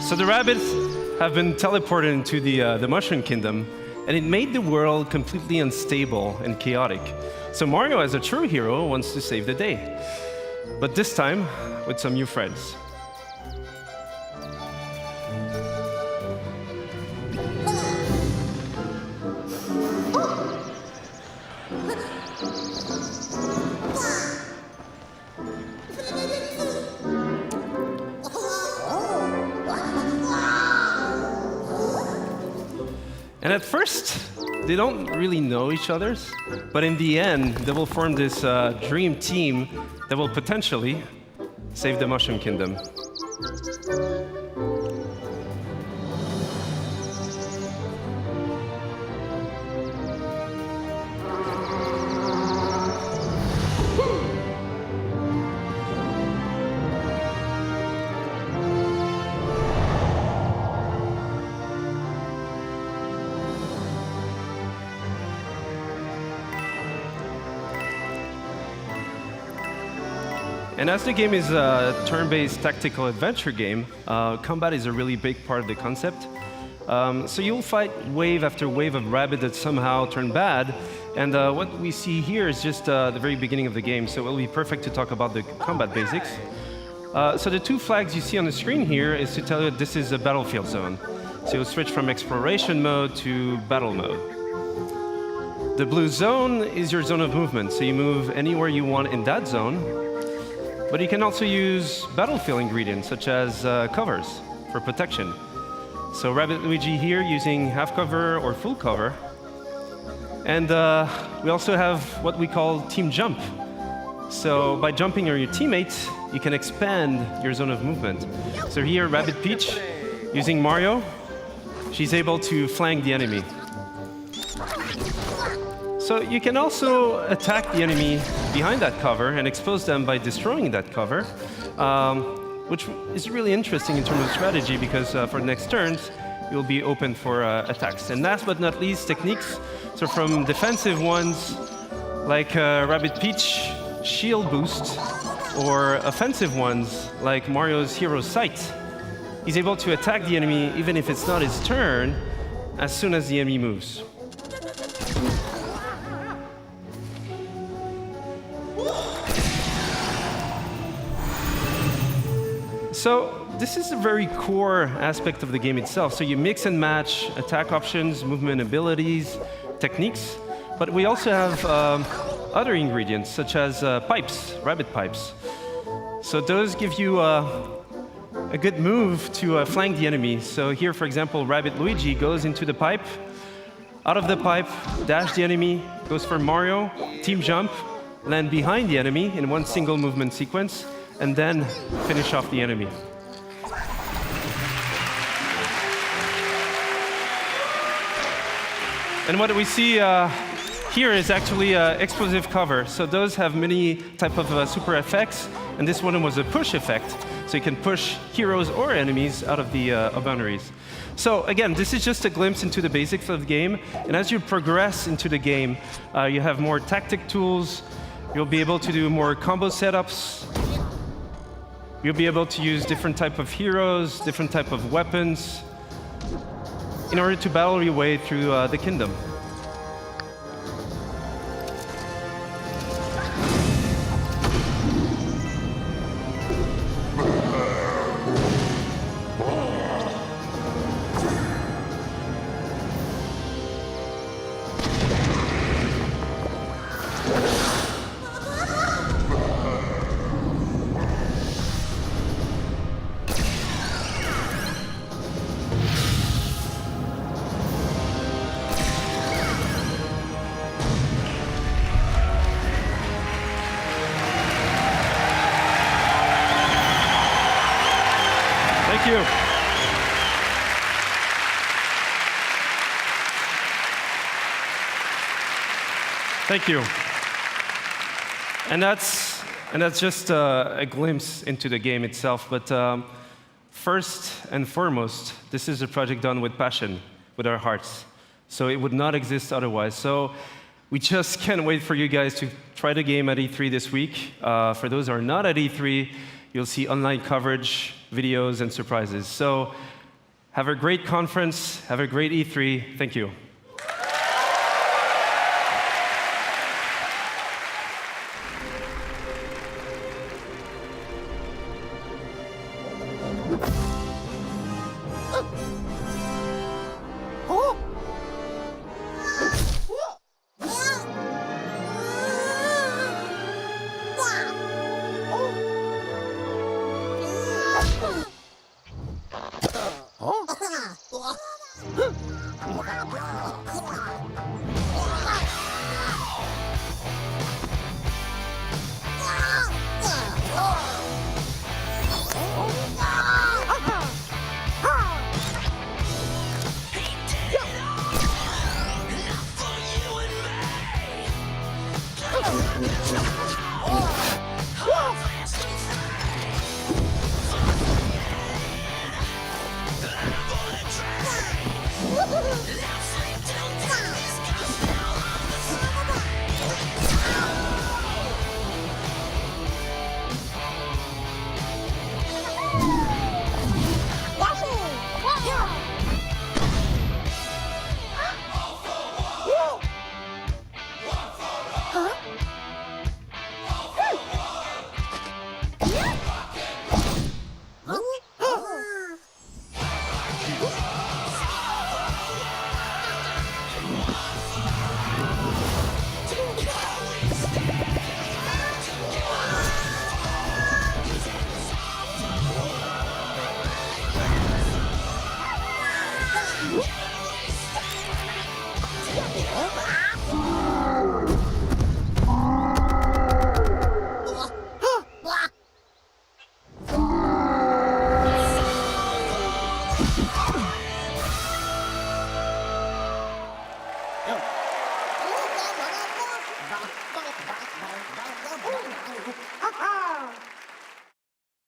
So the Rabbids have been teleported into the Mushroom Kingdom, and it made the world completely unstable and chaotic. So Mario, as a true hero, wants to save the day. But this time, with some new friends. And at first, they don't really know each other, but in the end, they will form this dream team that will potentially save the Mushroom Kingdom. And as the game is a turn-based tactical adventure game, combat is a really big part of the concept. So you'll fight wave after wave of Rabbids that somehow turn bad, and what we see here is just the very beginning of the game, so it will be perfect to talk about the combat basics. So the two flags you see on the screen here is to tell you that this is a battlefield zone. So you'll switch from exploration mode to battle mode. The blue zone is your zone of movement, so you move anywhere you want in that zone. But you can also use battlefield ingredients, such as covers for protection. So Rabbid Luigi here using half cover or full cover. And we also have what we call team jump. So by jumping on your teammates, you can expand your zone of movement. So here, Rabbid Peach, using Mario, she's able to flank the enemy. So you can also attack the enemy behind that cover and expose them by destroying that cover, which is really interesting in terms of strategy because for the next turns, you'll be open for attacks. And last but not least, techniques. So from defensive ones like Rabbid Peach shield boost, or offensive ones like Mario's Hero Sight. He's able to attack the enemy even if it's not his turn, as soon as the enemy moves. So this is a very core aspect of the game itself. So you mix and match attack options, movement abilities, techniques, but we also have other ingredients such as pipes, rabbit pipes. So those give you a good move to flank the enemy. So here, for example, Rabbid Luigi goes into the pipe, out of the pipe, dash the enemy, goes for Mario, team jump, land behind the enemy in one single movement sequence, and then finish off the enemy. And what we see here is actually explosive cover. So those have many type of super effects, and this one was a push effect. So you can push heroes or enemies out of the boundaries. So again, this is just a glimpse into the basics of the game. And as you progress into the game, you have more tactic tools. You'll be able to do more combo setups. You'll be able to use different type of heroes, different type of weapons, in order to battle your way through the kingdom. Thank you. Thank you. And that's just a glimpse into the game itself. But first and foremost, this is a project done with passion, with our hearts. So it would not exist otherwise. So we just can't wait for you guys to try the game at E3 this week. For those who are not at E3, you'll see online coverage, videos, and surprises. So Have a great conference. Have a great E3. Thank you. Oh!